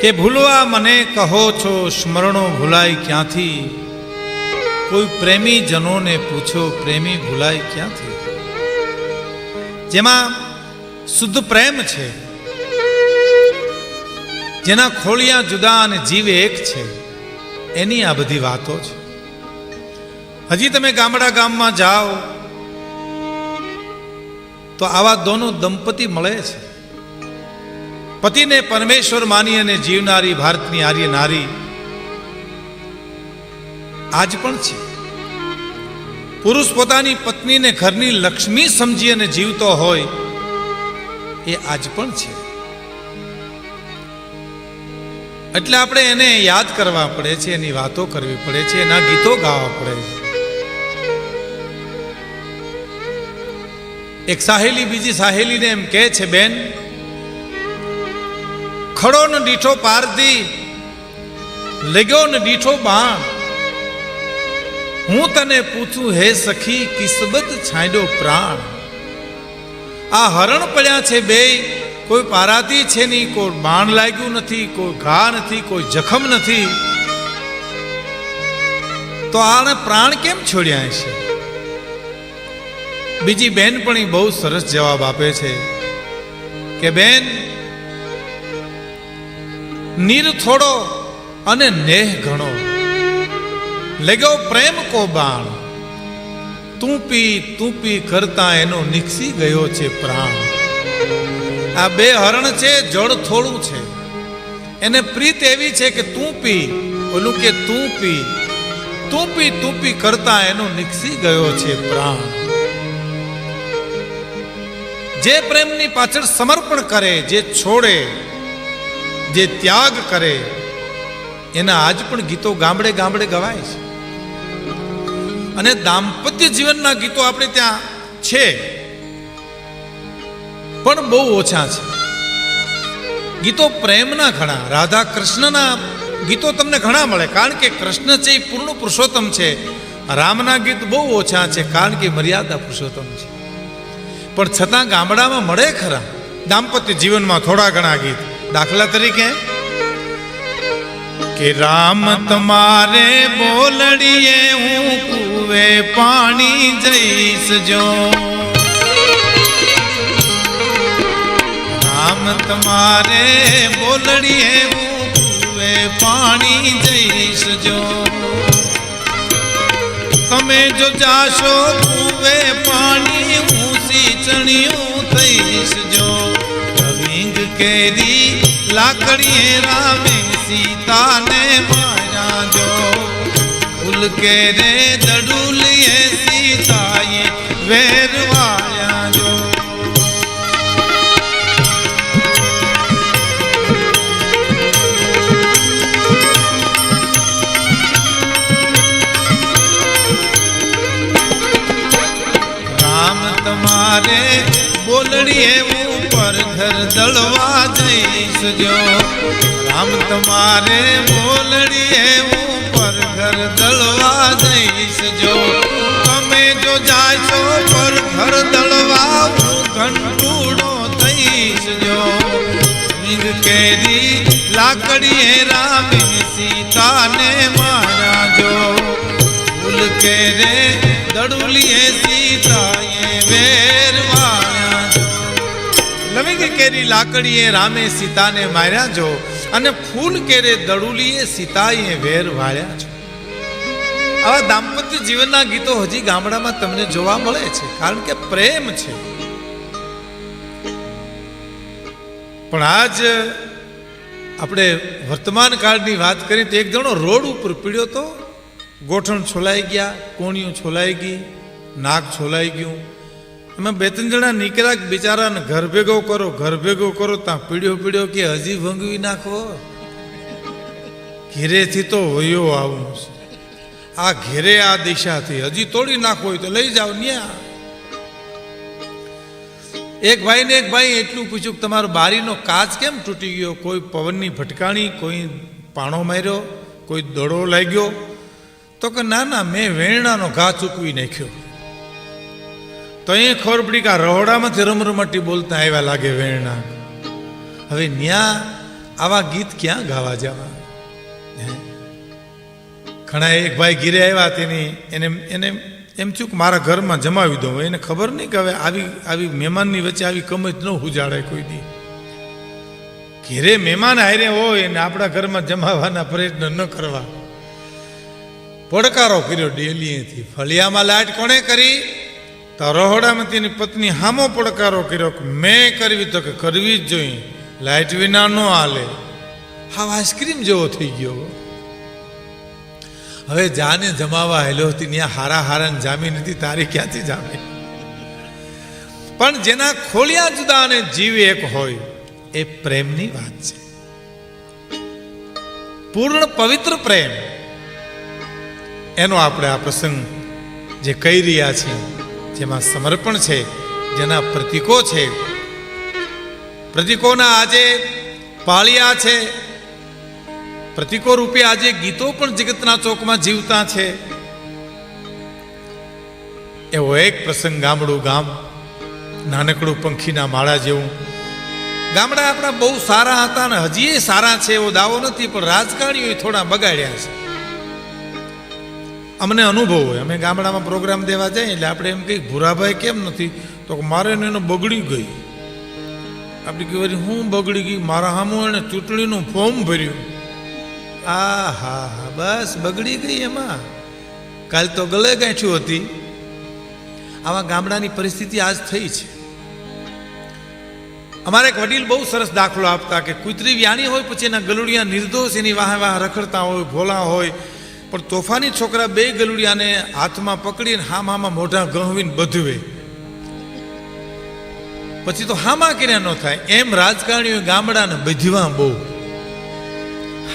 કે ભૂલવા મને કહો છો, સ્મરણો ભૂલાય ક્યાંથી? કોઈ પ્રેમી જનોને પૂછો, પ્રેમી ભૂલાય ક્યાંથી? જેમાં શુદ્ધ પ્રેમ છે, જેના ખોળિયા જુદા અને જીવ એક છે, એની આ બધી વાતો છે. હજી તમે ગામડા ગામમાં જાઓ તો આવા દોનો દંપતી મળે છે. પતિને પરમેશ્વર માની અને જીવનારી ભારતની આર્ય નારી આજ પણ છે. પુરુષ પોતાની પત્નીને ઘરની લક્ષ્મી સમજી અને જીવતો હોય એ આજ પણ છે. એટલે આપણે એને યાદ કરવા પડે છે, એની વાતો કરવી પડે છે, એના ગીતો ગાવા પડે છે. એક સાહેલી બીજી સાહેલીને એમ કહે છે, બેન, ખડો ને દીઠો પારધી, લગ્યો ને દીઠો બાણ, હું તને પૂછું હે સખી, કિસ્મત છાંડ્યો પ્રાણ. આ હરણ પડ્યા છે બે, કોઈ પારાતી છે નહીં, કોઈ બાણ લાગ્યું નથી, કોઈ ઘા નથી, કોઈ જખમ નથી, તો આને પ્રાણ કેમ છોડ્યા છે? બીજી બેનપણી બહુ સરસ જવાબ આપે છે કે બેન, નીર થોડો અને નેહ ઘણો, લગ્યો પ્રેમ કો બાણ, તું પી કરતા એનો નિકસી ગયો છે પ્રાણ. આ બે હરણ છે, જળ થોડું છે, એને પ્રીત એવી છે કે તું પી, ઓલું કે તું પી કરતા એનો નિકસી ગયો છે પ્રાણ. જે પ્રેમની પાછળ સમર્પણ કરે, જે છોડે, જે ત્યાગ કરે, એના આજ પણ ગીતો ગામડે ગામડે ગવાય છે. અને દાંપત્ય જીવનના ગીતો આપણે ત્યાં છે પણ બહુ ઓછા છે. ગીતો પ્રેમના ઘણા, રાધા કૃષ્ણના ગીતો તમને ઘણા મળે, કારણ કે કૃષ્ણ છે એ પૂર્ણ પુરુષોત્તમ છે. રામના ગીત બહુ ઓછા છે, કારણ કે મર્યાદા પુરુષોત્તમ છે. પણ છતાં ગામડામાં મળે ખરા દાંપત્ય જીવનમાં થોડા ઘણા ગીત. દાખલા તરીકે કે રામ તમારે બોલડીએ હું કુવે પાણી જઈશ જો, રામ તમારે બોલડીએ હું કુવે પાણી જઈશ જો, તમે જો જાશો કુવે પાણી હું સિંચણિયું થઈશ જો, રવિંગ કેરી લાકડીએ રામે સીતાને માર્યા જો, ફૂલ કેરે દડુલીએ સીતાએ વેરવાયા જો. રામ તમારે બોલડીએ ઉપર ઘર દળવા જઈશ જો, રામ તમારે બોલડીએ ઉપર ઘર દળવા જઈશ જો, તમે જો જાશો પર ઘર દળવા હું ઘંટુડો થઈશ જો, મીર કેરી લાકડીએ રામે સીતાને માર્યા જો, ફૂલ કેરે દડુલીએ સીતાએ વેરવાયા જો, લવિંગ કેરી લાકડીએ રામે સીતાને માર્યા જો, અને ફૂલ કેરે દડુલીએ સીતાએ વેર વાળ્યા છો. આવા દાંપત્ય જીવનના ગીતો હજી ગામડામાં તમને જોવા મળે છે, કારણ કે પ્રેમ છે. પણ આજ આપણે વર્તમાન કાળની વાત કરી તો એક જણો રોડ ઉપર પીડ્યો તો, ગોઠણ છોલાઈ ગયા, કોણિયું છોલાઈ ગઈ, નાક છોલાઈ ગયું. એમાં બે ત્રણ જણા નીકળ્યા, બિચારાને ઘર ભેગો કરો ત્યાં પીડ્યો કે હજી ભંગવી નાખો, ઘેરેથી તો હોયો આવું છે, આ ઘેરે આ દિશાથી હજી તોડી નાખવો હોય તો લઈ જાઓ ન્યા. એક ભાઈ એટલું પૂછ્યું કે તમારો બારીનો કાચ કેમ તૂટી ગયો? કોઈ પવનની ભટકાણી, કોઈ પાણો માર્યો, કોઈ દડો લાગ્યો? તો કે ના મેં વેરણાનો ઘા ચૂકવી નાખ્યો. તો અહીં ખબર પડી કે આ રહોડામાંથી રમરમાટી બોલતા આવ્યા લાગે વેરણા. હવે ન્યા આવા ગીત ક્યાં ગાવા જવા? ઘણા એક ભાઈ ઘીરે આવ્યા તેની એને એને એમ થયું કે મારા ઘરમાં જમાવી દઉં. એને ખબર નહીં કે હવે આવી મહેમાનની વચ્ચે આવી કમજ ન હુજાડે કોઈ દી. ઘેરે મહેમાન હારે હોય ને આપણા ઘરમાં જમાવાના પ્રયત્ન ન કરવા. પડકારો કર્યો ડેલીએથી. ફળિયામાં લાઈટ કોણે કરી? તો રહોડામાં તેની પત્ની હામો પડકારો કર્યો કે મેં કરવી તો કે કરવી જ જોઈએ, લાઈટ વિના ન હાલે. હા, આઈસ્ક્રીમ જેવો થઈ ગયો. હવે જાને જમાવા હેલો હતી ત્યાં હારા હારાને જામી નથી, તારી ક્યાંથી જામે? પણ જેના ખોલિયા જુદા અને જીવ એક હોય એ પ્રેમની વાત છે. પૂર્ણ પવિત્ર પ્રેમ, એનો આપણે આ પ્રસંગ જે કહી રહ્યા છીએ, જેમાં સમર્પણ છે, જેના પ્રતીકો છે, પ્રતીકોના આજે પાળિયા છે, પ્રતીકો રૂપે આજે ગીતો પણ જગતના ચોકમાં જીવતા છે. એવો એક પ્રસંગ, ગામડું ગામ, નાનકડું પંખીના માળા જેવું. ગામડા આપણા બહુ સારા હતા ને હજી સારા છે એવો દાવો નથી, પણ રાજકારણીઓ થોડા બગાડ્યા છે. અમને અનુભવ હોય, અમે ગામડામાં પ્રોગ્રામ દેવા જઈએ એટલે આપણે એમ કહીએ ભૂરાભાઈ કેમ નથી? તો મારે એનો બગડી ગઈ. આપણે કહેવાય હું બગડી ગઈ? મારા સામું એને ચૂંટણીનું ફોર્મ ભર્યું. આ હા હા, બસ બગડી ગઈ એમાં. કાલ તો ગલે ગાંઠ્યું હતી. આવા ગામડાની પરિસ્થિતિ આજ થઈ છે. અમારે એક વડીલ બહુ સરસ દાખલો આપતા કે કૂતરી વ્યાણી હોય પછી એના ગલુડિયા નિર્દોષ એની વાહ વાહ રખડતા હોય, ભોલા હોય, પણ તોફાની છોકરા બે ગલુડિયાને હાથમાં પકડીને હામાં મોઢા ગહવીને બધવે, પછી તો હામાં કર્યા ન થાય. એમ રાજકારણીઓ ગામડાને બધવા બહુ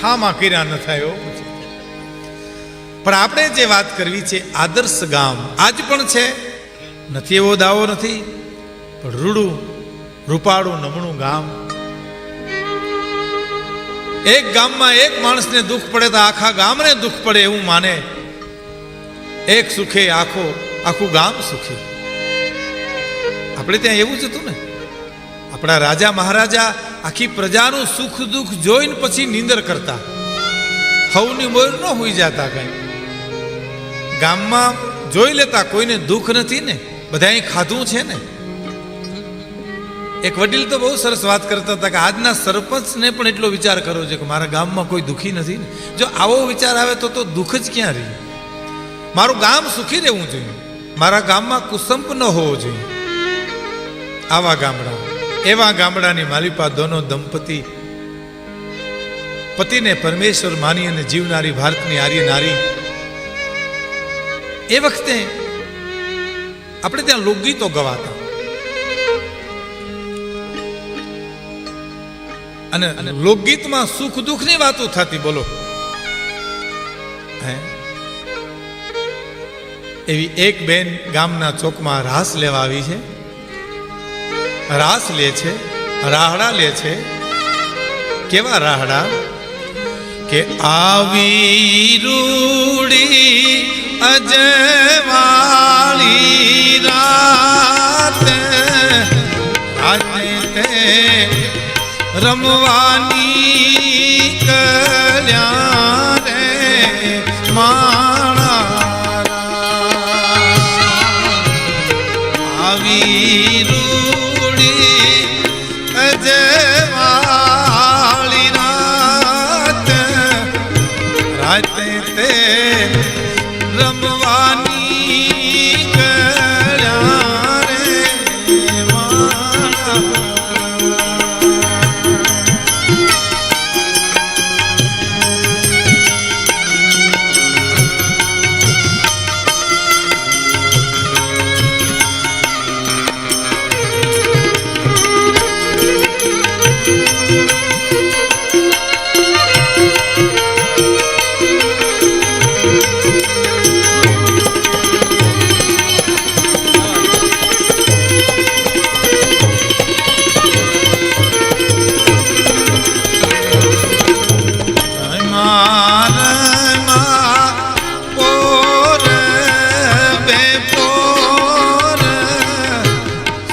હામાં કર્યા ન થાય. પણ આપણે જે વાત કરવી છે આદર્શ ગામ આજ પણ છે, નથી એવો દાવો નથી, પણ રૂડું રૂપાળું નમણું ગામ. એક ગામમાં એક માણસને દુઃખ પડે તો આખા ગામને દુઃખ પડે એવું માને. એક સુખે આખું ગામ સુખી. આપણે ત્યાં એવું જ હતું ને. આપણા રાજા મહારાજા આખી પ્રજાનું સુખ દુઃખ જોઈને પછી નીંદર કરતા, હવની મોર ન હોઈ જતા. કઈ ગામમાં જોઈ લેતા કોઈને દુઃખ નથી ને, બધાએ ખાધું છે ને. એક વડીલ તો બહુ સરસ વાત કરતા હતા કે આજના સરપંચને પણ એટલો વિચાર કરવો છે કે મારા ગામમાં કોઈ દુઃખી નથી ને. જો આવો વિચાર આવે તો દુઃખ જ ક્યાં રહી? મારું ગામ સુખી રહેવું જોઈએ, મારા ગામમાં કુસંપ ન હોવો જોઈએ. આવા ગામડા, એવા ગામડાની માલિપા દોનો દંપતી પતિને પરમેશ્વર માની અને જીવનારી ભારતની આર્ય નારી. એ વખતે આપણે ત્યાં લોકગીતો ગવાતા અને લોકગીતમાં સુખ દુઃખની વાતો થતી. બોલો, એવી એક બેન ગામના ચોકમાં રાસ લેવા આવી છે. રાસ લે છે, રાહડા લે છે. કેવા રાહડા કે આવી રૂડી અજવાળી રાત આજે તે રમવાની કલ્યા રે માણા આવી રૂડી અજવાળી રાત રાતે તે રમવાની કલ્યા રે માણા.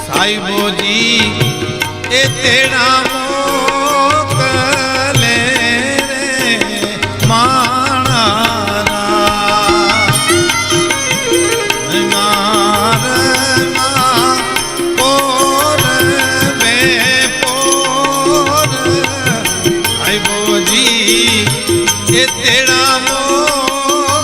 સાઈબોજી એ તેડા મોકલ્યા એ તેડા મોકલે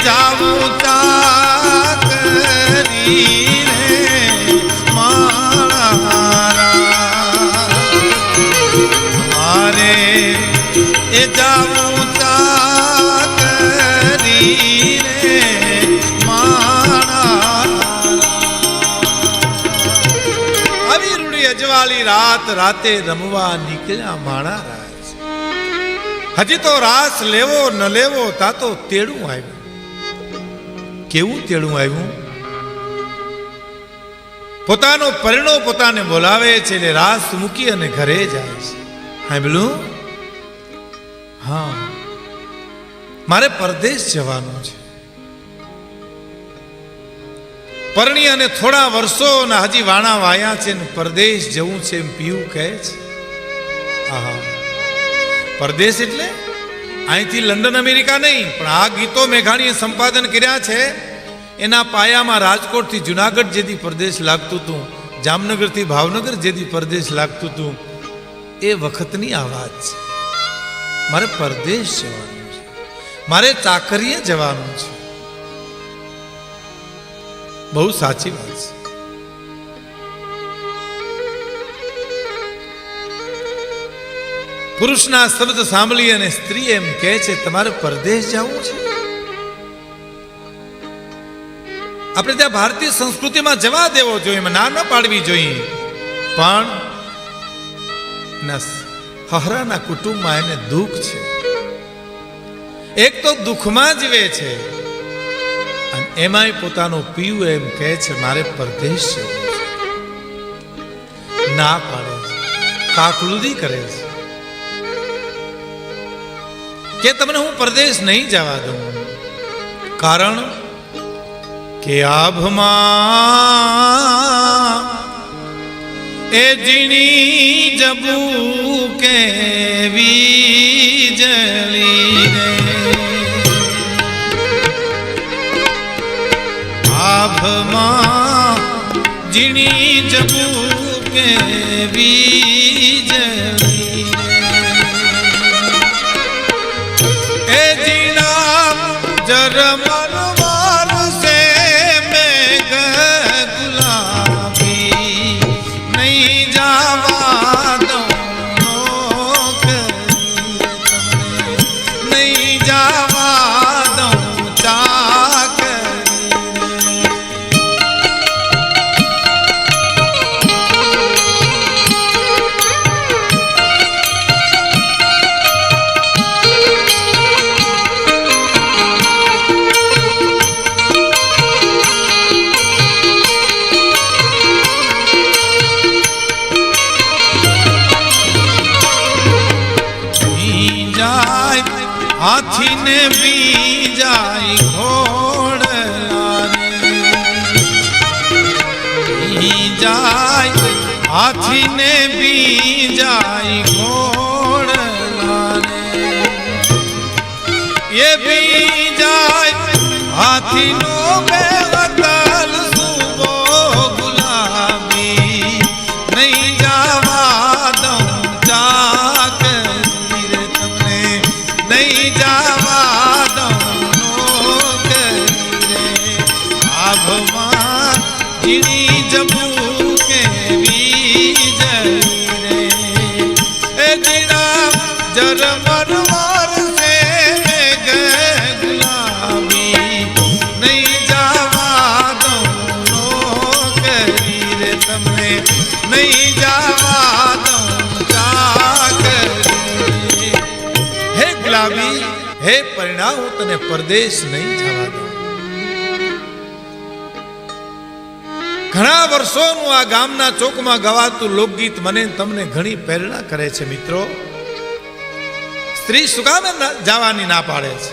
જાવું ચાકરી રે મારા મારે એ જાવું ચાકરી રે મારા આવી રૂડી અજવાળી રાત રાતે રમવા નીકળ્યા માણા રાજ હજી તો રાસ લેવો ન લેવો તા તો તેડું આવ્યું કેવું તેડું આવ્યું પોતાનો પરિણો પોતાને બોલાવે છે એટલે રાસ મૂકી અને ઘરે જાય છે સાંભળ્યું હા મારે પરદેશ જવાનું છે પરણી અને થોડા વર્ષો હજી વાણા વાયા છે ને પરદેશ જવું છે એમ પીવું કહે છે આહા પરદેશ એટલે અહીંથી લંડન અમેરિકા નહીં પણ આ ગીતો મેઘાણીએ સંપાદન કર્યા છે એના પાયામાં રાજકોટથી જુનાગઢ જેથી પરદેશ લાગતું હતું જામનગરથી ભાવનગર જેથી પરદેશ લાગતું હતું એ વખતની આ વાત છે મારે પરદેશ જવાનું છે મારે ચાકરીએ જવાનું છે બહુ સાચી વાત છે પુરુષના શબ્દ સાંભળી અને સ્ત્રી એમ કહે છે તમારે પરદેશ જવું છે આપણે ત્યાં ભારતીય સંસ્કૃતિમાં જવા દેવો જોઈએ ના ન પાડવી જોઈએ પણ હહરાના કુટુંબમાં એને દુઃખ છે એક તો દુઃખમાં જીવે છે અને એમાંય પોતાનો પીવું એમ કહે છે મારે પરદેશ જવું છે ના પાડે છે કાકલુદી કરે છે કે તમને હું પરદેશ નહીં જવા દઉં કારણ કે આભમાં એ જીણી જબુ કે વીજળી રે આભમાં જીણી જબુ કે વીજળી એ જીણા જરમન વારસે મેઘ ગુલાબી નહીં જાવા દઉં નહીં જાવા દઉં હાથીને બી જાય ઘોડલા જાય હાથીને બી જાય ઘોડલા એ બી જાય હાથીનો બેવતલ સુબો ગુલાબી નહીં જાવા દઉં ચાકરી રે તમને નહીં જાવા દઉં નોકરી રે આભમાં જીણી જબુ કે વીજળી રે એ જીણા જર હે પરિણા હું તને પરદેશ નહીં જવા દઉં. ઘણા વર્ષોનું આ ગામના ચોકમાં ગવાતું લોકગીત મને તમને ઘણી પ્રેરણા કરે છે મિત્રો. સ્ત્રી શું કામ જવાની ના પાડે છે?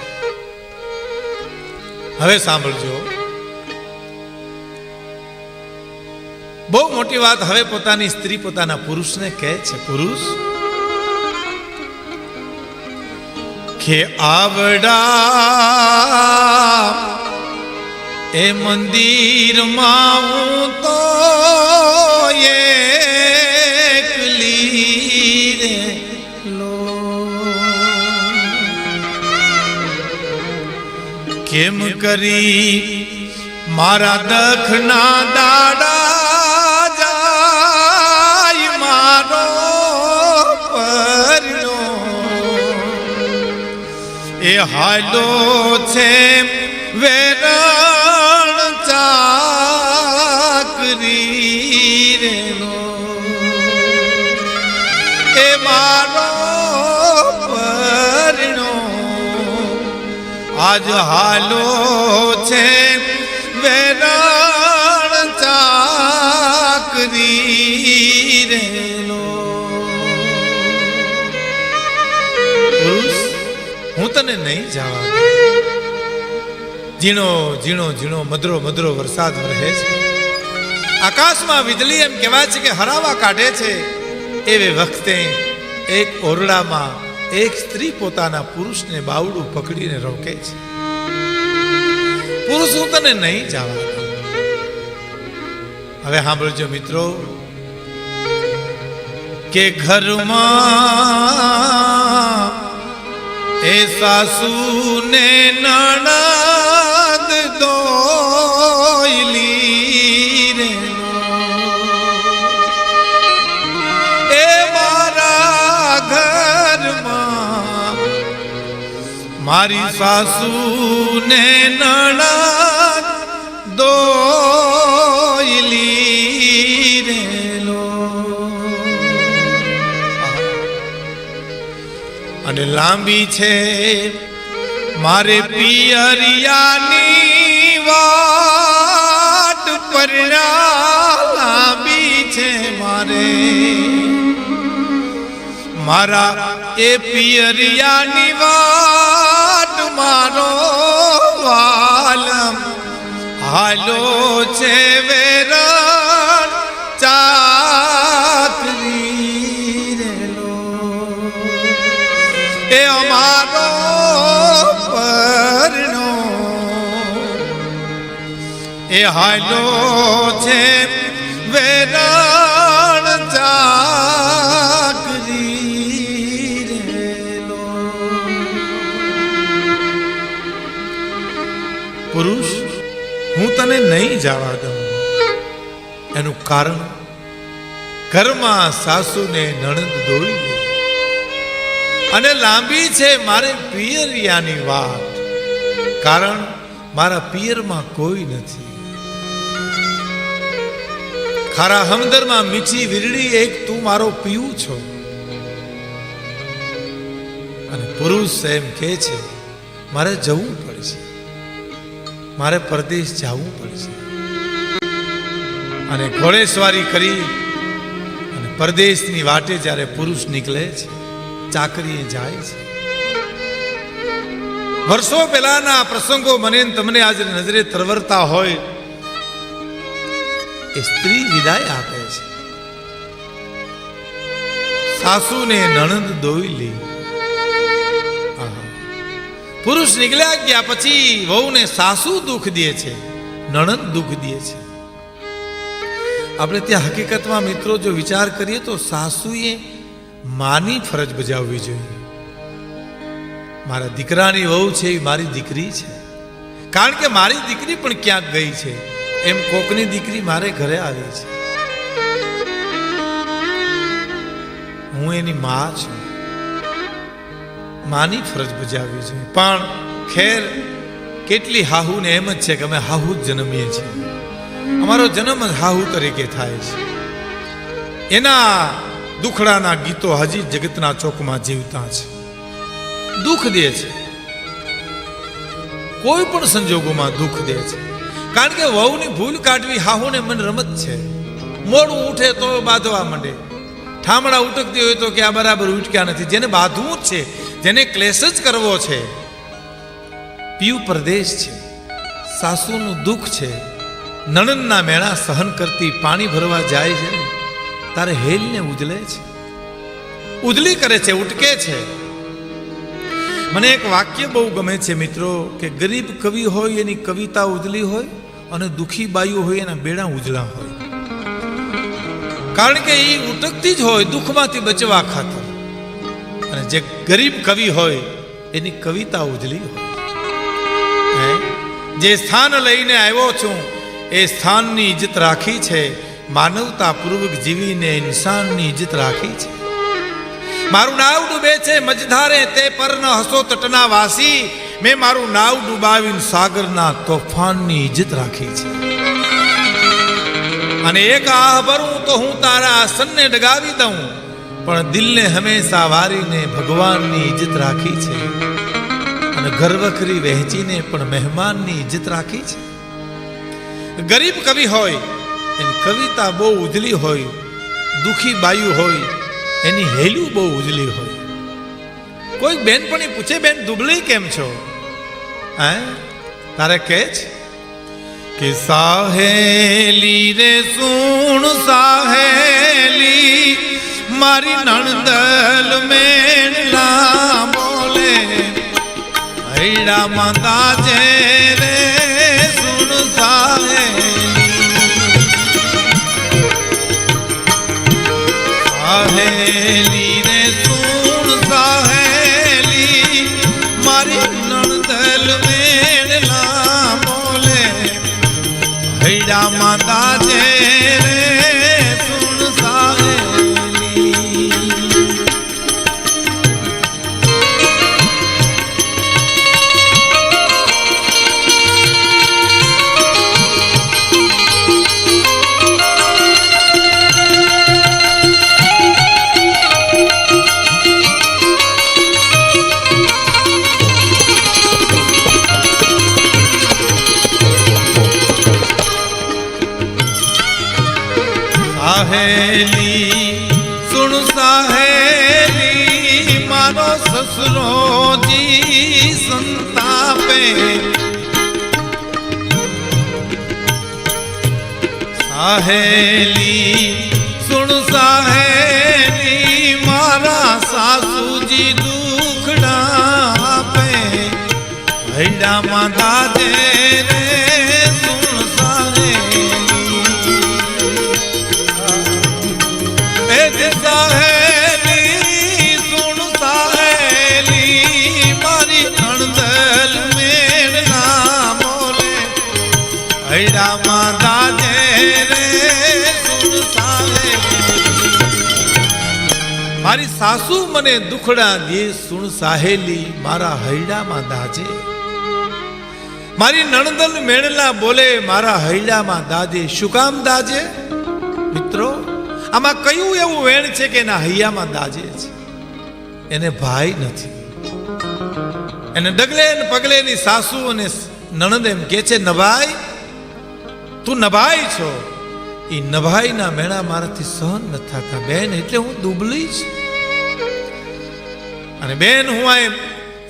હવે સાંભળજો, બહુ મોટી વાત. હવે પોતાની સ્ત્રી પોતાના પુરુષને કહે છે, પુરુષ કે આવડા એ મંદિરમાં હું તો એકલી રે લો, કેમ કરી મારા દખના દાડા જાય મારો પરનો એ હાલો છે વેરણ ચાકરી રેનો એ મારો પરનો આજ હાલો છે વેરણ ચાકરી રેનો. પુરુષ હું તને નહીં જવા દઉં. ઝીણો ઝીણો ઝીણો મધરો મધરો વરસાદ વરસે છે, આકાશમાં વીજળી એમ કહેવાય છે કે હરાવા કાઢે છે. એવે વખતે એક ઓરડામાં એક સ્ત્રી પોતાના પુરુષને બાવડું પકડીને રોકે છે. પુરુષ હું તને નહીં જવા દઉં. હવે સાંભળજો મિત્રો કે ઘરમાં એ સાસુ ને નણદ દોયલી રે એ મારા ઘરમાં મારી સાસુ ને નણદ દોયલી રે લો. અને લાંબી છે મારે પિયરિયાની વાટ પરણા લાંબી છે મારે મારા એ પિયરિયાની વાટ મારો વાલમ હાલો છે વેરણ ચાકરી રેલો એ અમારો પરનો એ હાલો છે વેરણ ચાકરી રેલો. પુરુષ હું તને નહીં જવા દઉં. એનું કારણ ઘરમાં સાસુને નણંદ દોઈ લે અને લાંબી છે મારે પિયરિયાની વાત, કારણ મારા પિયરમાં કોઈ નથી. ખારા હમદરમાં મીઠી વીરડી એક તું મારો પીવું છો. અને પુરુષ એમ કહે છે મારે જવું પડશે, મારે પરદેશ જવું પડશે. અને ઘોડેસવારી કરી અને પરદેશની વાટે જ્યારે પુરુષ નીકળે છે, ચાકરીએ જાય છે. વર્ષો પહેલાના પ્રસંગો મને તમને આજે નજરે તરવરતા હોય. એ સ્ત્રી વિદાય આપે છે, સાસુને નણંદ દોઈ લે. પુરુષ નીકળ્યા ગયા પછી વહુને સાસુ દુઃખ દે છે, નણંદ દુઃખ દે છે. આપણે ત્યાં હકીકતમાં મિત્રો જો વિચાર કરીએ તો સાસુએ માની ફરજ બજાવવી જોઈએ. મારા દીકરાની વહુ છે એ મારી દીકરી છે, કારણ કે મારી દીકરી પણ ક્યાંક ગઈ છે એમ કોકની દીકરી મારે ઘરે આવી છે. હું એની માં છું, માની ફરજ બજાવવી જોઈએ. પણ ખેર કેટલી હાહુને એમ જ છે કે અમે હાહુ જ જન્મીએ છીએ, અમારો જન્મ જ હાહુ તરીકે થાય છે. એના દુખડાના ગીતો હજી જગતના ચોકમાં જીવતા છે, દુઃખ દે છે. કોઈ પણ સંજોગોમાં દુઃખ દે છે. કારણ કે વહુની ભૂલ કાઢવી હાહુને મન રમત છે. મોડું ઉઠે તો બાંધવા માંડે, ઠામડા ઉટકતી હોય તો કે આ બરાબર ઉટક્યા નથી. જેને બાંધવું જ છે, જેને ક્લેશ જ કરવો છે. પીયુ પરદેશ છે, સાસુનું દુઃખ છે, નણંદના મેળા સહન કરતી પાણી ભરવા જાય છે ને તારે હેલને ઉજલે છે, ઉજલી કરે છે, ઉટકે છે. મને એક વાક્ય બહુ ગમે છે મિત્રો, કે ગરીબ કવિ હોય એની કવિતા ઉજલી હોય અને દુઃખી બાઈઓ હોય એના બેડા ઉજળા હોય. કારણ કે એ ઉટકતી જ હોય દુઃખમાંથી બચવા ખાતર. અને જે ગરીબ કવિ હોય એની કવિતા ઉજળી હોય. જે સ્થાન લઈને આવ્યો છું એ સ્થાનની ઇજ્જત રાખી છે, માનવતાપૂર્વક જીવીને ઇન્સાનની ઇજ્જત રાખી છે. મારું નાવ ડૂબે છે મજધારે તે પર ન હસો તટના વાસી, મેં મારું નાવ ડૂબાવીને સાગરના તોફાનની ઇજ્જત રાખી છે. અને એક આહ ભરું તો હું તારા આસનને ડગાવી દઉં, પણ દિલને હંમેશા વારીને ભગવાનની ઇજ્જત રાખી છે. અને ઘરવખરી વહેંચીને પણ મહેમાનની ઇજ્જત રાખી છે. ગરીબ કવિ હોય એની કવિતા બહુ ઉજળી હોય, દુઃખી બાયું હોય એની હેલું બહુ ઉજળી હોય. કોઈ બેનપણી પૂછે બેન દુબળી કેમ છો, તારે કહે છે કે સાહેલી રે સુણ સાહેલી મારી નણદલ મેળા બોલે હૈડા માતા જે રે સુણ સાહેલી રે સુણ સાહેલી મારી નણદલ મેળા બોલે હૈડા માતા જે રે સુણ સાહેલી. સાહેલી સુણ સાહેલી મારો સસરો જી સંતાપે, સાહેલી સુણ સાહેલી મારા સાસુજી દુખડા આપે હૈડા માતા દે રે સુણ સાહેલી સુણ સાહેલી મારી નણદલ મેળા બોલે હૈડા માતા જે રે સુણ સાહેલી. મારી સાસુ મને દુખડા દે સુણ સાહેલી મારા હૈડામાં દાજે. મારી નણદલ મેળલા બોલે મારા હૈડામાં દાજે. શું કામ દાજે મિત્રો? આમાં કયું એવું વેણ છે કે એના હૈયામાં દાજે છે? એને ભાઈ નથી, એને ડગલે ને પગલે ની સાસુ અને નણંદ એમ કે છે નભાઈ તું નભાઈ છો. એ નભાઈના મેળા મારાથી સહન ન થતા બેન, એટલે હું દુબળી છું. અને બેન હું આ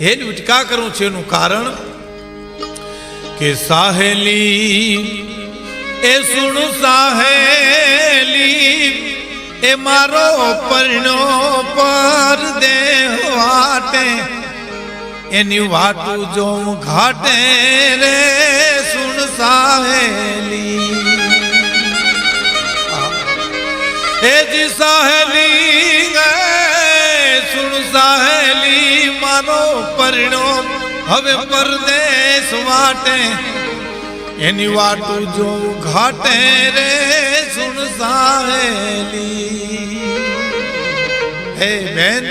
હેલ ઉટકા કરું છું એનું કારણ કે સાહેલી એ સુણ સાહેલી એ મારો પરણો પર દે વાટે એની વાટું જો ઘાટે રે સુણ સાહેલી. એ જી સાહેલી સુણ સાહેલી મારો પરણો હવે પરદેશ વાટે એની વાટું જો ઘાટે રે સુણ સાહેલી. હે બેન,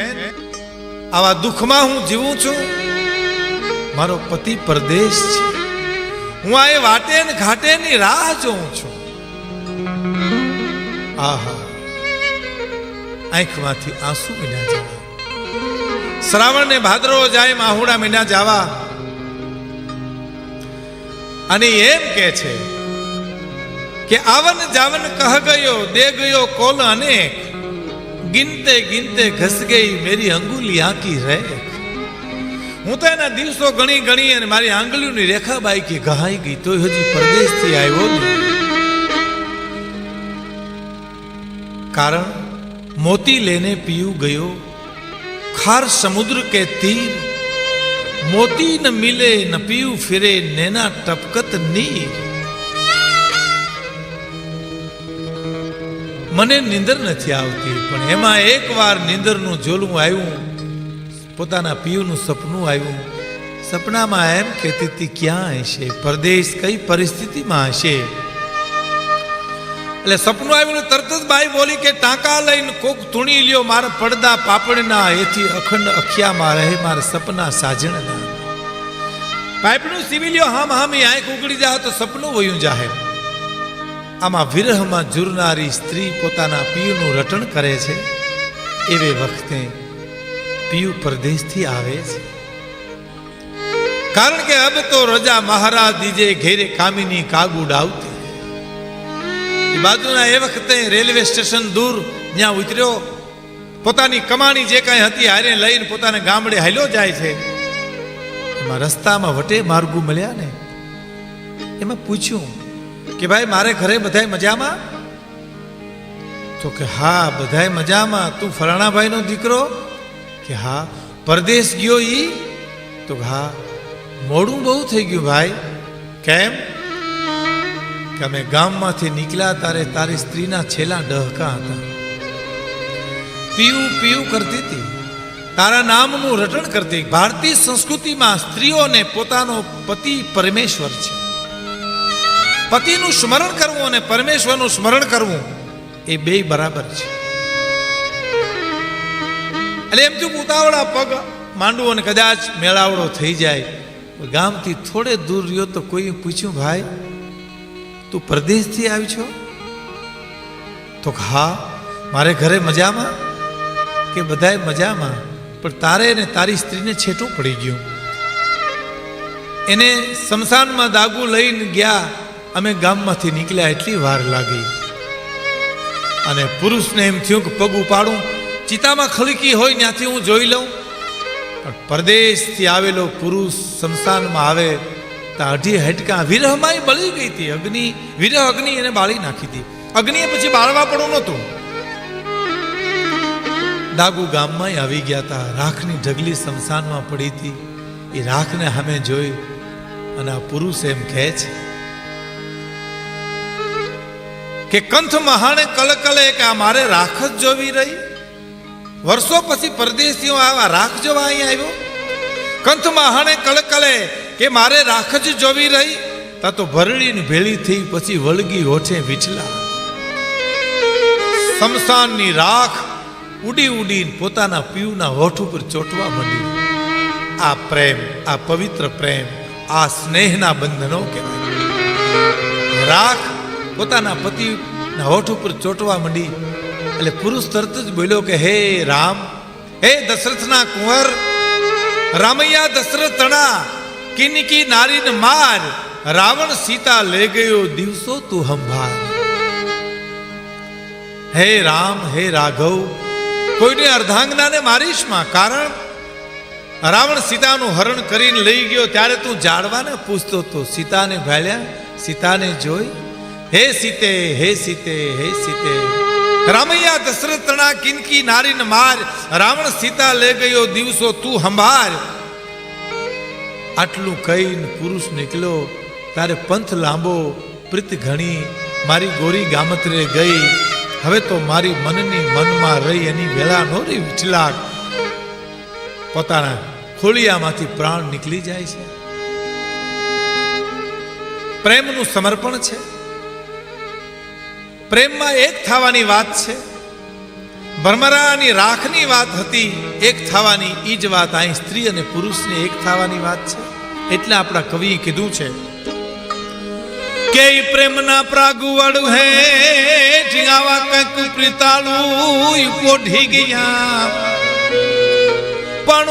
આવા દુઃખમાં હું જીવું છું. મારો પતિ પરદેશ છે, હું આ વાટે ને ઘાટે ની રાહ જોઉં છું. આહા, આંખમાંથી આંસુ મીના જવા. શ્રાવણ ને ભાદરવો જાય, માહુડા મીના જવા. અને એમ કે છે કે આવન જાવન કહ ગયો દે ગયો કોલ અનેક, ગિનતે ગિનતે ઘસ ગઈ મેરી અંગુલિયા કી રેખ. હું તો એના દિવસો ગણી ગણી અને મારી આંગળીઓની રેખા બાઈકી ગહાઈ ગઈ, તો હજી પરદેશથી આવ્યો નહીં. કારણ મોતી લેને પીયું ગયો ખાર સમુદ્ર કે તીર, મોતી ન મિલે ન પીયું ફિરે નેના ટપકત નીર. મને નીંદર નથી આવતી, પણ એમાં એકવાર નીંદરનું જોલું આવ્યું, પોતાના પિયુનું સપનું આવ્યું. સપનામાં એમ કહેતી હતી ક્યાં હશે, પરદેશ કઈ પરિસ્થિતિમાં હશે. એટલે સપનું આવ્યું તરત જ બાઈ બોલી કે ટાંકા લઈને કોક ધૂણી લ્યો મારા પડદા પાપડના, એથી અખંડ અખિયામાં રહે મારા સપના સાજણના. પાઇપનું સીવી લ્યો હામ હામી આંખ ઉગડી જાવ તો સપનું વયું જાહે. આમાં વિરહમાં ઝૂરનારી સ્ત્રી પોતાના પિયુનું રટણ કરે છે. એવે વખતે પિયુ પરદેશથી આવે છે. કારણ કે અબ તો રજા મહારાજ દીજે ઘેરે કામિની કાગુડ આવતી. એ બાજુના એ વખતે રેલવે સ્ટેશન દૂર ત્યાં ઉતર્યો, પોતાની કમાણી જે કાંઈ હતી હારે લઈને પોતાના ગામડે હાલ્યો જાય છે. એમાં રસ્તામાં વટે માર્ગુ મળ્યા ને, એમાં પૂછ્યું કે ભાઈ મારે ઘરે બધાય મજામાં? તો કે હા બધાય મજામાં. તું ફલાણાભાઈનો દીકરો? કે હા. પરદેશ ગયો ઈ? તો હા. મોડું બહુ થઈ ગયું ભાઈ. કેમ? કે અમે ગામમાંથી નીકળ્યા તારે તારી સ્ત્રીના છેલ્લા ડહકા હતા. પીયું પીયું કરતી હતી, તારા નામનું રટણ કરતી. ભારતીય સંસ્કૃતિમાં સ્ત્રીઓને પોતાનો પતિ પરમેશ્વર છે. પતિનું સ્મરણ કરવું અને પરમેશ્વરનું સ્મરણ કરવું એ બે બરાબર છે. એટલે એમ થયું ઉતાવળા પગ માંડવું અને કદાચ મેળાવડો થઈ જાય. ગામથી થોડે દૂર રહ્યો તો કોઈ પૂછ્યું ભાઈ તું પરદેશથી આવી છો? તો હા. મારે ઘરે મજામાં? કે બધાય મજામાં, પણ તારે ને તારી સ્ત્રીને છેટું પડી ગયું. એને સ્મશાનમાં દાગુ લઈને ગયા, અમે ગામમાંથી નીકળ્યા એટલી વાર લાગી. અને પુરુષને એમ થયું કે પગ ઉપાડું, ચિતામાં ખડકી હોય ત્યાંથી હું જોઈ લઉં. પણ પરદેશથી આવેલો પુરુષ સ્મશાનમાં આવે તો અઢી હેટકા વિરહમાં બળી ગઈ હતી. અગ્નિ વિરહ અગ્નિ એને બાળી નાખી હતી. અગ્નિએ પછી બાળવા પડવું નહોતું. દાગુ ગામમાં આવી ગયા હતા. રાખની ઢગલી સ્મશાનમાં પડી હતી. એ રાખને સામે જોઈ અને આ પુરુષ એમ કહે છે કે કંથ મહાણે કલકલે કે આ મારે રાખ જ જોવી રહી. વર્ષો પછી પરદેશીઓ આવા રાખ જોવા અહીંયા આવ્યો. કંથ મહાણે કલકલે કે મારે રાખ જ જોવી રહી. તા તો ભરડીને ભેળી થઈ પછી વળગી ઓઠે વિચલા. શમશાનની રાખ ઉડી ઉડીને પોતાના પીયુના હોઠ ઉપર ચોટવા માંડી. આ પ્રેમ, આ પવિત્ર પ્રેમ, આ સ્નેહના બંધનો કહેવાય. રાખ પોતાના પતિના હોઠ ઉપર ચોટવા માંડી. એટલે પુરુષ તરત જ બોલ્યો કે હે રામ, હે દશરથના કુંવર, રામૈયા દશરથ તણા કિનકી નારીને માર, રાવણ સીતા લઈ ગયો દિવસો તું સંભાળ. હે રામ, હે રાઘવ, કોઈને અર્ધાંગનાને મારીશ માં. કારણ રાવણ સીતાનું હરણ કરીને લઈ ગયો ત્યારે તું જાડવાને પૂછતો હતો. સીતાને ભાળ્યા, સીતાને જોઈ. હે સીતે, હે સીતે, હે સીતે, રામૈયા દશરથ તણા કિનકી નારીને માર, રાવણ સીતા લઈ ગયો દિવસો તું સંભાળ. આટલું કહીને પુરુષ નીકળ્યો. તારે પંથ લાંબો પ્રીત ઘણી, મારી ગોરી ગામત્રે ગઈ. હવે તો મારી મનની મનમાં રહી એની વેળા નો રહી વિચલાક. પોતાના ખોળિયામાંથી પ્રાણ નીકળી જાય છે. પ્રેમનું સમર્પણ છે. પ્રેમમાં એક થવાની વાત છે. ભરમરાની રાખની વાત હતી એક થવાની, ઈ જ વાત અહીં સ્ત્રી અને પુરુષની એક થવાની વાત છે. એટલે આપણા કવિએ કીધું છે કે પ્રેમના પ્રાગુવડ હે ઠીંગાવા કંઈક પ્રીતાળું પોઢી ગયા. પણ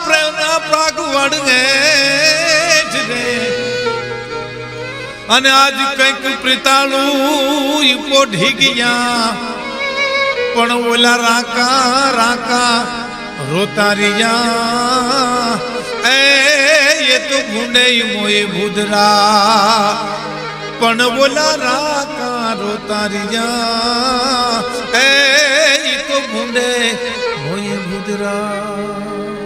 પ્રેમના પ્રાગુવડ હે અને આજ કંઈક પ્રિતાળું પોઢી ગયા પણ ઓલા રાકા રાકા રોતારિયા એ તો ભૂંડે મોએ ભૂદરા પણ ઓલા રાકા રોતારિયા એ તો ભૂંડે મોએ ભૂદરા.